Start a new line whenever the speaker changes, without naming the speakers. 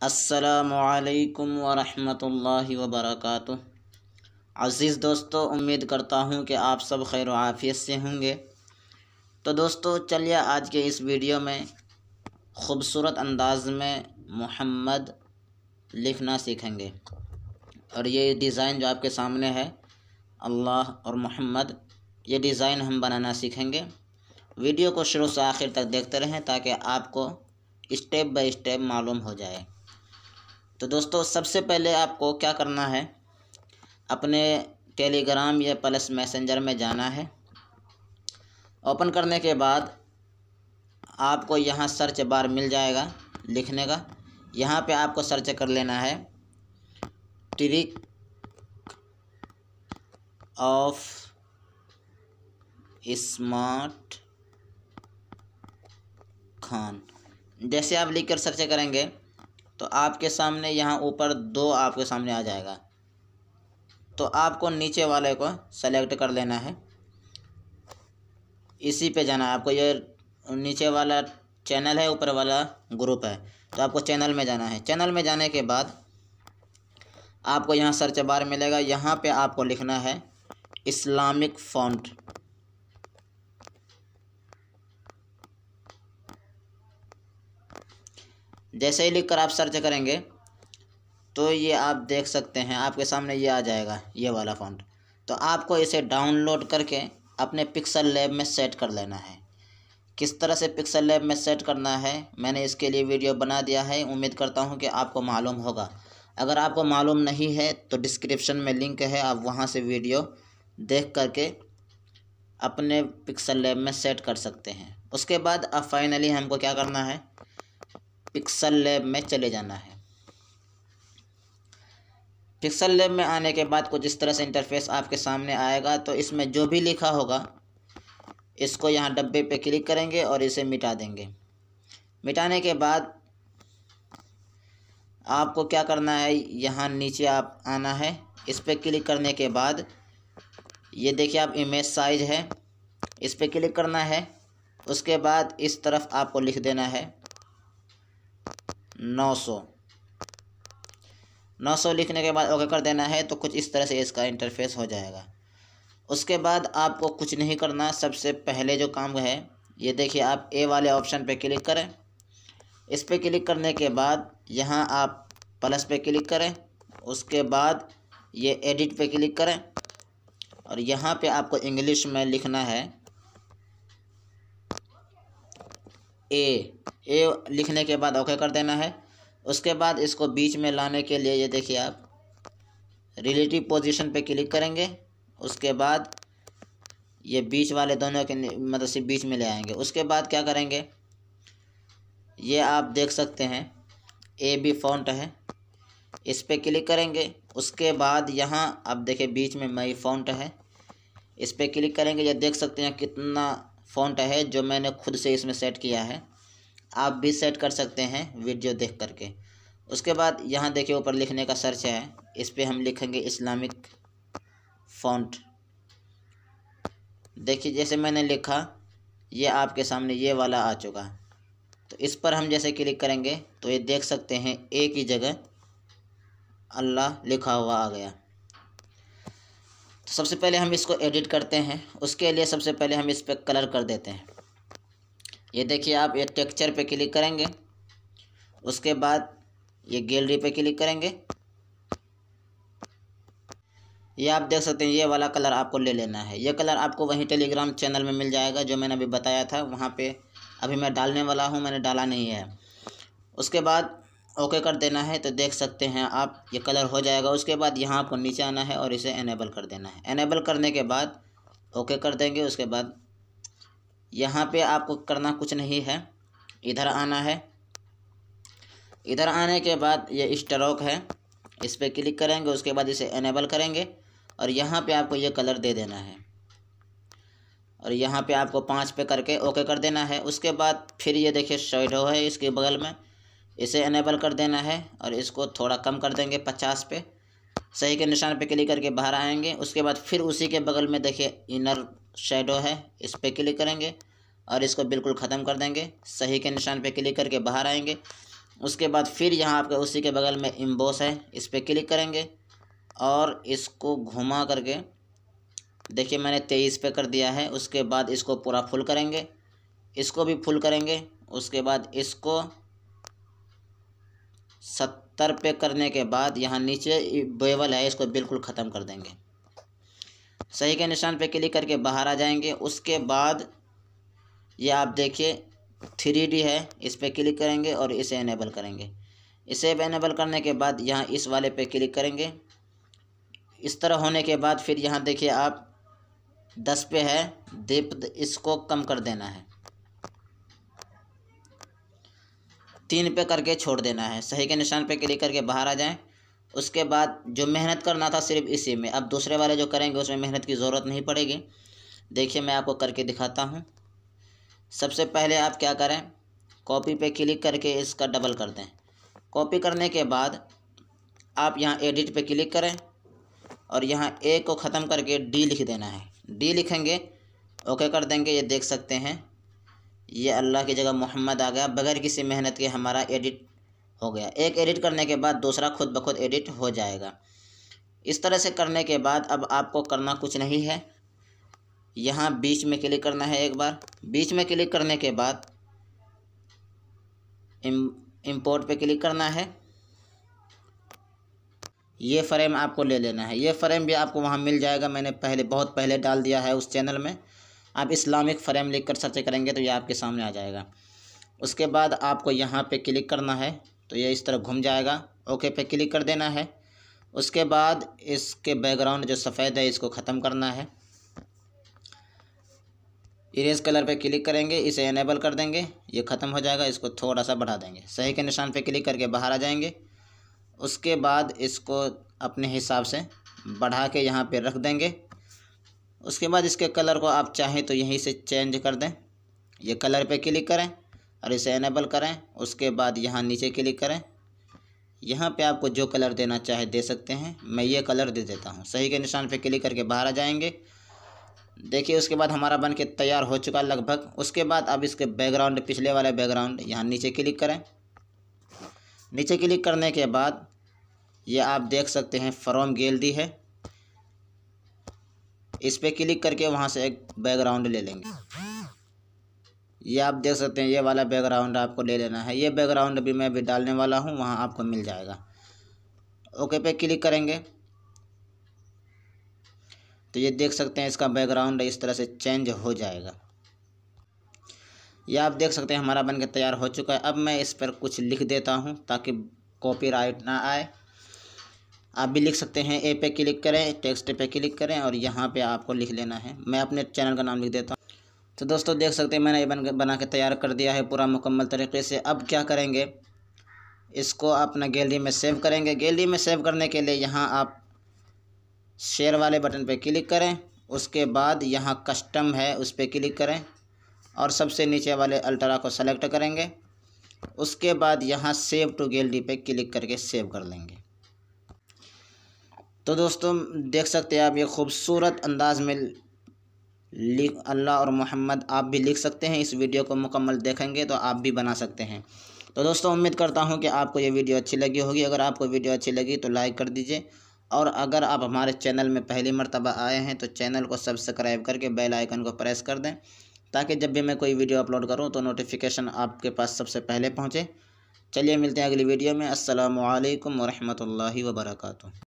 अस्सलामुअलैकुम वरहमतुल्लाहि वबरकातुह। अज़ीज़ दोस्तों, उम्मीद करता हूँ कि आप सब खैर व आफ़ियत से होंगे। तो दोस्तों, चलिए आज के इस वीडियो में ख़ूबसूरत अंदाज में मोहम्मद लिखना सीखेंगे। और ये डिज़ाइन जो आपके सामने है, अल्लाह और मोहम्मद, ये डिज़ाइन हम बनाना सीखेंगे। वीडियो को शुरू से आखिर तक देखते रहें ताकि आपको स्टेप बाय स्टेप मालूम हो जाए। तो दोस्तों, सबसे पहले आपको क्या करना है, अपने टेलीग्राम या प्लस मैसेंजर में जाना है। ओपन करने के बाद आपको यहाँ सर्च बार मिल जाएगा लिखने का। यहाँ पे आपको सर्च कर लेना है ट्रिक ऑफ स्मार्ट खान। जैसे आप लिख कर सर्च करेंगे तो आपके सामने यहाँ ऊपर दो आपके सामने आ जाएगा। तो आपको नीचे वाले को सेलेक्ट कर लेना है, इसी पे जाना है आपको। ये नीचे वाला चैनल है, ऊपर वाला ग्रुप है, तो आपको चैनल में जाना है। चैनल में जाने के बाद आपको यहाँ सर्च बार मिलेगा। यहाँ पे आपको लिखना है इस्लामिक फ़ॉन्ट। जैसे ही लिखकर आप सर्च करेंगे तो ये आप देख सकते हैं आपके सामने ये आ जाएगा, ये वाला फ़ॉन्ट। तो आपको इसे डाउनलोड करके अपने पिक्सल लैब में सेट कर लेना है। किस तरह से पिक्सल लैब में सेट करना है, मैंने इसके लिए वीडियो बना दिया है। उम्मीद करता हूँ कि आपको मालूम होगा। अगर आपको मालूम नहीं है तो डिस्क्रिप्शन में लिंक है, आप वहाँ से वीडियो देख करके अपने पिक्सल लैब में सेट कर सकते हैं। उसके बाद अब फाइनली हमको क्या करना है, पिक्सल लैब में चले जाना है। पिक्सल लैब में आने के बाद कुछ इस तरह से इंटरफेस आपके सामने आएगा। तो इसमें जो भी लिखा होगा इसको यहाँ डब्बे पे क्लिक करेंगे और इसे मिटा देंगे। मिटाने के बाद आपको क्या करना है, यहाँ नीचे आप आना है। इस पर क्लिक करने के बाद ये देखिए आप इमेज साइज है, इस पर क्लिक करना है। उसके बाद इस तरफ आपको लिख देना है 900 लिखने के बाद ओके कर देना है। तो कुछ इस तरह से इसका इंटरफेस हो जाएगा। उसके बाद आपको कुछ नहीं करना। सबसे पहले जो काम है, ये देखिए आप ए वाले ऑप्शन पे क्लिक करें। इस पे क्लिक करने के बाद यहाँ आप प्लस पे क्लिक करें। उसके बाद ये एडिट पे क्लिक करें और यहाँ पे आपको इंग्लिश में लिखना है ए लिखने के बाद ओके कर देना है। उसके बाद इसको बीच में लाने के लिए ये देखिए आप रिलेटिव पोजीशन पे क्लिक करेंगे। उसके बाद ये बीच वाले दोनों के मदद से बीच में ले आएंगे। उसके बाद क्या करेंगे, ये आप देख सकते हैं ए बी फ़ॉन्ट है, इस पे क्लिक करेंगे। उसके बाद यहाँ अब देखिए बीच में मई फ़ॉन्ट है, इस पे क्लिक करेंगे। ये देख सकते हैं कितना फ़ॉन्ट है जो मैंने खुद से इसमें सेट किया है। आप भी सेट कर सकते हैं वीडियो देख करके। उसके बाद यहाँ देखिए ऊपर लिखने का सर्च है, इस पे हम लिखेंगे इस्लामिक फ़ॉन्ट। देखिए जैसे मैंने लिखा, ये आपके सामने ये वाला आ चुका। तो इस पर हम जैसे क्लिक करेंगे तो ये देख सकते हैं ए की जगह अल्लाह लिखा हुआ आ गया। तो सबसे पहले हम इसको एडिट करते हैं। उसके लिए सबसे पहले हम इस पर कलर कर देते हैं। ये देखिए आप ये टेक्सचर पे क्लिक करेंगे। उसके बाद ये गैलरी पे क्लिक करेंगे। ये आप देख सकते हैं ये वाला कलर आपको ले लेना है। ये कलर आपको वहीं टेलीग्राम चैनल में मिल जाएगा जो मैंने अभी बताया था, वहाँ पे अभी मैं डालने वाला हूँ, मैंने डाला नहीं है। उसके बाद ओके कर देना है। तो देख सकते हैं आप ये कलर हो जाएगा। उसके बाद यहाँ आपको नीचे आना है और इसे इनेबल कर देना है। इनेबल करने के बाद ओके कर देंगे। उसके बाद यहाँ पे आपको करना कुछ नहीं है, इधर आना है। इधर आने के बाद ये स्ट्रोक है, इस पर क्लिक करेंगे। उसके बाद इसे इनेबल करेंगे और यहाँ पे आपको ये कलर दे देना है और यहाँ पे आपको 5 पे करके ओके कर देना है। उसके बाद फिर ये देखिए शैडो है इसके बगल में, इसे इनेबल कर देना है और इसको थोड़ा कम कर देंगे 50 पे। सही के निशान पे क्लिक करके बाहर आएंगे। उसके बाद फिर उसी के बगल में देखिए इनर शैडो है, इस पर क्लिक करेंगे और इसको बिल्कुल ख़त्म कर देंगे। सही के निशान पे क्लिक करके बाहर आएंगे। उसके बाद फिर यहाँ आपके उसी के बगल में इम्बोस है, इस पर क्लिक करेंगे और इसको घुमा करके देखिए मैंने 23 पे कर दिया है। उसके बाद इसको पूरा फुल करेंगे, इसको भी फुल करेंगे। उसके बाद इसको 70 पे करने के बाद यहाँ नीचे बेवल है, इसको बिल्कुल ख़त्म कर देंगे। सही के निशान पे क्लिक करके बाहर आ जाएंगे। उसके बाद ये आप देखिए 3D है, इस पर क्लिक करेंगे और इसे इनेबल करेंगे। इसे इनेबल करने के बाद यहाँ इस वाले पे क्लिक करेंगे। इस तरह होने के बाद फिर यहाँ देखिए आप 10 पे है दीप्त, इसको कम कर देना है, 3 पे करके छोड़ देना है। सही के निशान पे क्लिक करके बाहर आ जाएं। उसके बाद जो मेहनत करना था सिर्फ इसी में, अब दूसरे वाले जो करेंगे उसमें मेहनत की ज़रूरत नहीं पड़ेगी। देखिए मैं आपको करके दिखाता हूँ। सबसे पहले आप क्या करें, कॉपी पे क्लिक करके इसका डबल कर दें। कॉपी करने के बाद आप यहाँ एडिट पे क्लिक करें और यहाँ ए को ख़त्म करके डी लिख देना है। डी लिखेंगे, ओके कर देंगे। ये देख सकते हैं ये अल्लाह की जगह मोहम्मद आ गया, बगैर किसी मेहनत के हमारा एडिट हो गया। एक एडिट करने के बाद दूसरा खुद ब खुद एडिट हो जाएगा। इस तरह से करने के बाद अब आपको करना कुछ नहीं है, यहाँ बीच में क्लिक करना है एक बार। बीच में क्लिक करने के बाद इंपोर्ट पे क्लिक करना है। ये फ्रेम आपको ले लेना है, ये फ्रेम भी आपको वहाँ मिल जाएगा, मैंने बहुत पहले डाल दिया है उस चैनल में। आप इस्लामिक फ्रेम लिख कर सर्च करेंगे तो ये आपके सामने आ जाएगा। उसके बाद आपको यहाँ पे क्लिक करना है तो ये इस तरह घूम जाएगा, ओके पे क्लिक कर देना है। उसके बाद इसके बैकग्राउंड जो सफ़ेद है इसको ख़त्म करना है। इरेज कलर पे क्लिक करेंगे, इसे इनेबल कर देंगे, ये ख़त्म हो जाएगा। इसको थोड़ा सा बढ़ा देंगे, सही के निशान पे क्लिक करके बाहर आ जाएंगे। उसके बाद इसको अपने हिसाब से बढ़ा के यहाँ पे रख देंगे। उसके बाद इसके कलर को आप चाहें तो यहीं से चेंज कर दें। ये कलर पे क्लिक करें और इसे इनेबल करें। उसके बाद यहाँ नीचे क्लिक करें, यहाँ पे आपको जो कलर देना चाहे दे सकते हैं, मैं ये कलर दे देता हूँ। सही के निशान पे क्लिक करके बाहर आ जाएंगे। देखिए उसके बाद हमारा बन के तैयार हो चुका लगभग। उसके बाद अब इसके बैकग्राउंड, पिछले वाले बैकग्राउंड यहाँ नीचे क्लिक करें। नीचे क्लिक करने के बाद ये आप देख सकते हैं फ्रॉम गैलरी है, इस पर क्लिक करके वहाँ से एक बैकग्राउंड ले लेंगे। ये आप देख सकते हैं ये वाला बैकग्राउंड आपको ले लेना है। ये बैकग्राउंड भी मैं भी डालने वाला हूँ, वहाँ आपको मिल जाएगा। ओके पे क्लिक करेंगे तो ये देख सकते हैं इसका बैकग्राउंड इस तरह से चेंज हो जाएगा। ये आप देख सकते हैं हमारा बनके तैयार हो चुका है। अब मैं इस पर कुछ लिख देता हूँ ताकि कॉपीराइट ना आए। आप भी लिख सकते हैं, ए पे क्लिक करें, टेक्स्ट पे क्लिक करें और यहाँ पे आपको लिख लेना है। मैं अपने चैनल का नाम लिख देता हूँ। तो दोस्तों देख सकते हैं मैंने ये बना के तैयार कर दिया है पूरा मुकम्मल तरीके से। अब क्या करेंगे, इसको अपना गैलरी में सेव करेंगे। गैलरी में सेव करने के लिए यहाँ आप शेयर वाले बटन पे क्लिक करें। उसके बाद यहाँ कस्टम है उस पर क्लिक करें और सबसे नीचे वाले अल्ट्रा को सेलेक्ट करेंगे। उसके बाद यहाँ सेव टू गैलरी पे क्लिक करके सेव कर लेंगे। तो दोस्तों देख सकते हैं आप ये खूबसूरत अंदाज में लिख अल्लाह और मोहम्मद आप भी लिख सकते हैं। इस वीडियो को मुकम्मल देखेंगे तो आप भी बना सकते हैं। तो दोस्तों उम्मीद करता हूं कि आपको ये वीडियो अच्छी लगी होगी। अगर आपको वीडियो अच्छी लगी तो लाइक कर दीजिए और अगर आप हमारे चैनल में पहली मर्तबा आए हैं तो चैनल को सब्सक्राइब करके बेल आइकन को प्रेस कर दें ताकि जब भी मैं कोई वीडियो अपलोड करूँ तो नोटिफिकेशन आपके पास सबसे पहले पहुँचे। चलिए मिलते हैं अगली वीडियो में। अस्सलामु अलैकुम व रहमतुल्लाहि व बरकातुहू।